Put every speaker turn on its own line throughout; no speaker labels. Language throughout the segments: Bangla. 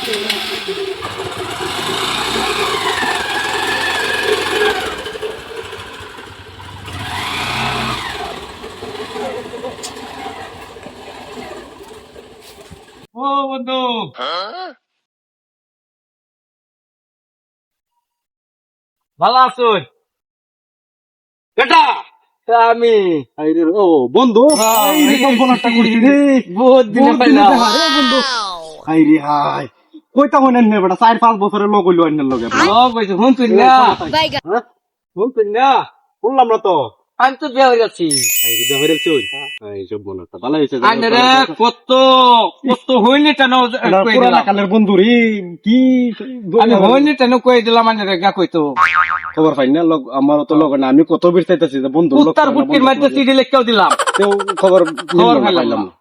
ও বন্ধু, ভালো আছো? কেটা?
আমি আইরে ও বন্ধু এই সম্পর্কটা করছি রে
বহুত দিনে পাইলাম।
বন্ধু আইরে হাই কইতা হইনা নে বড় 4-5 বছরের লোক হইলো আইনার লগে
কইছো শুন তুই না,
হ্যাঁ শুন তুই না শুনলাম না তো
আমি তো বিয়ে হয়ে যাচ্ছি।
আইরে দেহরের চুই এই সব বলো তো ভালো হইছে
আরে কত কত হইনি কেন কই
পুরানা
দিলাম,
কালের বন্ধু রে কি
আমি হইনি কেন কই দিলাম, আরে গা কইতো
খবর পাই না লোক আমার তো লোক না আমি কত বের চাইতাছি যে বন্ধু লোক
উত্তর পুটকির মধ্যে চিঠি লিখেও দিলাম,
তেও খবর
পাইলাম
পাইলাম না।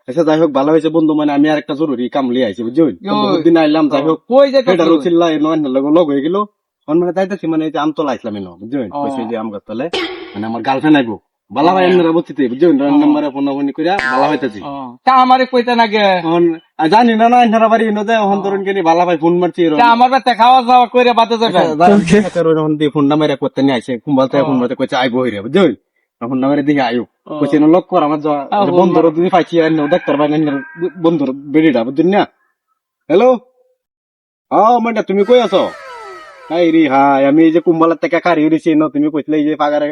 আচ্ছা যাই হোক ভালো হয়েছে বন্ধু, মানে আমি আর একটা জরুরি কাম লিয়ে আইছি বুঝলি, বহুত দিন আইলাম। যাই হোক
কই যেতে
এটা রুচিল্লা লগ হয়ে গেল মানে যাইতেছি, মানে এই যে আমতলা আইসলাম এনো বুঝলি, কইছে যে আম গাছতলে মানে আমার গার্লফ্রেন্ড আইবো বালা ভাই এমনি বুঝতে বুঝলি, নাম্বারে ফোন ফোন কইরা বালা হইতাছি
তা আমারে কইতে না গে,
জানি না না এনারা বাড়ি এনো যায় হন ধরুন কেনি বালা ভাই ফোন মারছি
তা আমার বাতে খাওয়া দাওয়া করে বাতে যাবে
ফোন নাম্বারে করতে নিয়ে আইছে কুম্বালতে ফোন মারতে কইছে আইবো হইরে বুঝলি, ফোন নাম্বারে দিকে আইও কইছে লক কর আমার বন্ধুর যদি পাইছি ডাক্তার ভাই বন্ধুর বেড়িটা বুঝলি না। হ্যালো মানে তুমি কই আছো? হাই রে হাই আমি এই যে কুম্বালার থেকে খারি হইছি ন, তুমি কইছিলে এই যে পাগারে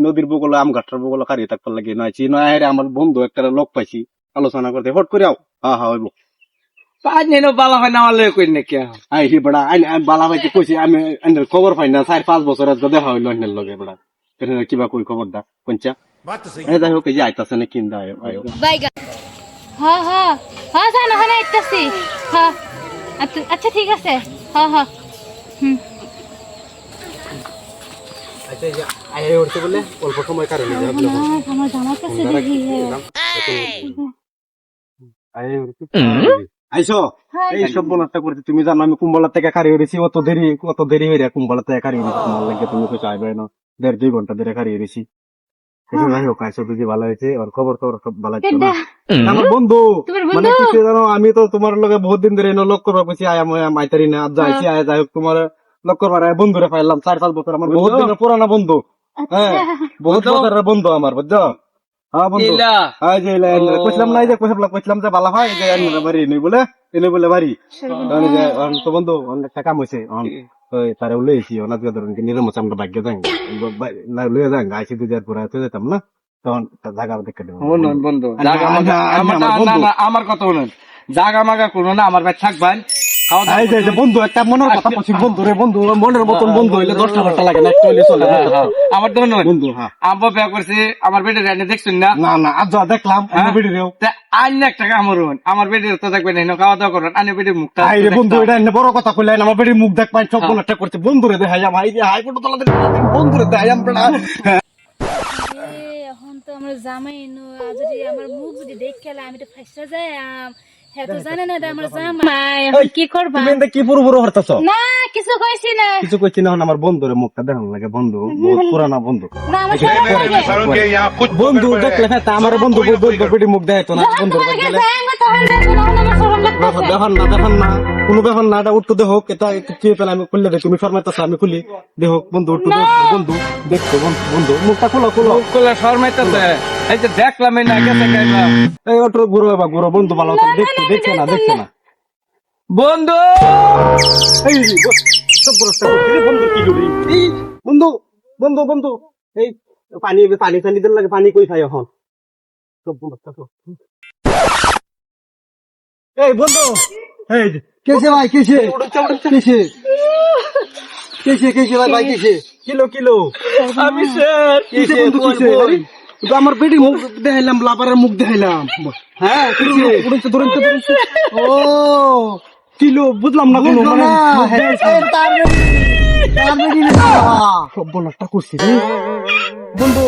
নদীর বগলে আম ঘাটার বগলে খারি থাকবার লাগে নয়ছি নয় আমার বন্ধু একটা লোক পাইছি আলোচনা করতে হট করে আও। হ্যাঁ হ্যাঁ হইব
পাঁচ নেন বালা হয় না আমার লয়ে কই না কে
আই হি বড়া বালা ভাইকে কইছি আমি খবর পাই না 4-5 বছর আজকে দেখা হইলো অন্যের লগে বড়া কিবা কই খবরটা পঞ্চা যাই হোক এই যে আইতাছে না কিন্দা আয়ো
হ্যাঁ হ্যাঁ হ্যাঁ জান ওখানে আইতাছি। হ্যাঁ আচ্ছা ঠিক আছে। হ্যাঁ হ্যাঁ
আচ্ছা এই যে আয় উঠতে বলে অল্প সময় কারণে
আমার জামার কাছে দেখি
আইসো এই সব বলারটা করতে তুমি জানো আমি কুম্বলার থেকে খারি হয়েছি, অত দেরি হয়ে কুম্বলার থেকে খারি হয়েছি তোমার লাগে, তুমি তো চাইবে না 1.5-2 ঘন্টা ধরে খারি হয়েছি। যাই হোক আইসো বুঝি ভালো হয়েছে, আর খবর সব ভালো হচ্ছে না। আমার বন্ধু মানে কিছু জানো, আমি তো তোমার লগে বহুত দিন ধরে লোক করবা কইছি আয়া মাইতারি না যাইছি আয়, যাই হোক তোমার লোক করবার বন্ধুরে পাইলাম 4-5 বছর, আমার বহুত দিনের পুরানা বন্ধু। হ্যাঁ বহুত বছরের বন্ধু আমার বুঝছো। হ্যাঁ বন্ধু কইছিলাম না যে কইছিলাম যে বালা ভাই যে বাড়ি নেই বলে এনে বলে বাড়ি তো বন্ধু অনেকটা কাম হয়েছে তারা লইছি অনাথ ধরুন নিরম আমরা ভাগ্য যাই লইয়া যাই আইসি দুই পুরা তো যেতাম না, তখন জায়গা দেখে দেবো
বন্ধু আমার কথা বলেন, জাগা মাগা করবো না, আমার ভাই থাকবেন
বন্ধু একটা মনের কথা বলছি বন্ধু রে, বন্ধু মনের মতন বন্ধু হইলে 10টা লাগে না, একটু হইলে চলে
আমার তো
বন্ধু। হ্যাঁ
আব্বা বিয়া করছে আমার বেটের রান্না দেখছেন না?
না না আজ দেখলাম বেড়িরেও
আইন একটা কাম করুন, আমার বেটের তো দেখবেন খাওয়া দাওয়া করুন, আইনে বেটের মুখটা
বন্ধু এটা বড় কথা কইলেন, আমার বেড়ির মুখ দেখ পাই সব একটা করতে বন্ধু রে দেখাইলাম হাই ফটো তোলা বন্ধু রে দেখাইলাম।
এখন তো আমার জামাই যদি আমার মুখ যদি দেখে আমি তো ফাইসা যাই হ্যাঁ তো জানে না আমার জামাই এখন কি করবা?
তুমি কি পুরো পুরো হরতাছ?
না কিছু কইছি না,
কিছু কইছি না, আমার বন্ধুর মুখটা দেখান লাগে, বন্ধু বহুত পুরানা বন্ধু।
না আমার শরম লাগে
বন্ধু দেখলে না আমার বন্ধু বেটি মুখ দেয় তো না বন্ধুর গেলে দেখান না কোনো ব্যাপার না, এটা উঠতে দেখ এটা কি আমি খুললে দেখ, তুমি ফরমাইতেছ আমি খুলি দেখ বন্ধু উঠতে বন্ধু দেখছো বন্ধু মুখটা খোলো
খোলা শর্মাইতেছে এই যে দেখলাম এই না গেছে গাইলাম
এই ওটো গুরু বাবা গুরু বন্ধু ভালো দেখছে না
বন্ধু
এই সব বড়টা বন্ধু কি করি বন্ধু বন্ধু বন্ধু এই পানি দিন লাগে, পানি কই খাই এখন সব বড়টা তো এই বন্ধু এই কেসে ভাই কেসে ভাই কিলো
আমি স্যার
কিসে বন্ধু কিসে আমার বেটি মুখ দেখাইলাম লাপারের মুখ দেখাইলাম। হ্যাঁ ধরুন ও কিলো বুঝলাম না কোনো সব নষ্ট করছি বন্ধু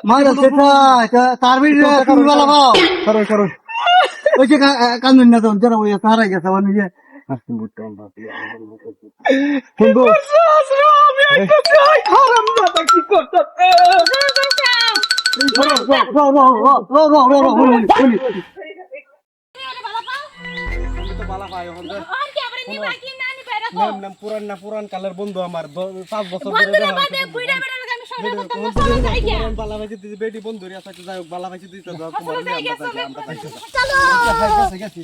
মারা তার বেটি কারণ ওই যে কান্দুন না তো যারা ওই হারাই গেছে মানে যে বন্ধু
খারাপ না কি করতেছে
তো বালা পাই এখন যে
আর কি আবার নিবা কি না নিবা রাখো
নাম নাম পুরান কালের বন্ধু আমার 5 বছর ধরে
বন্ধুরা
দেখা
বাদে বুইড়া বেড়া লাগে আমি সরে করতাম না চলো যাই গিয়া
পুরান বালা ভাইছি দিদি বেটি বন্ধু রে আছে যাই হোক বালা ভাইছি দিতে যাও তোমার
চলো যাই গিয়া
আমরা
চলো
গেছি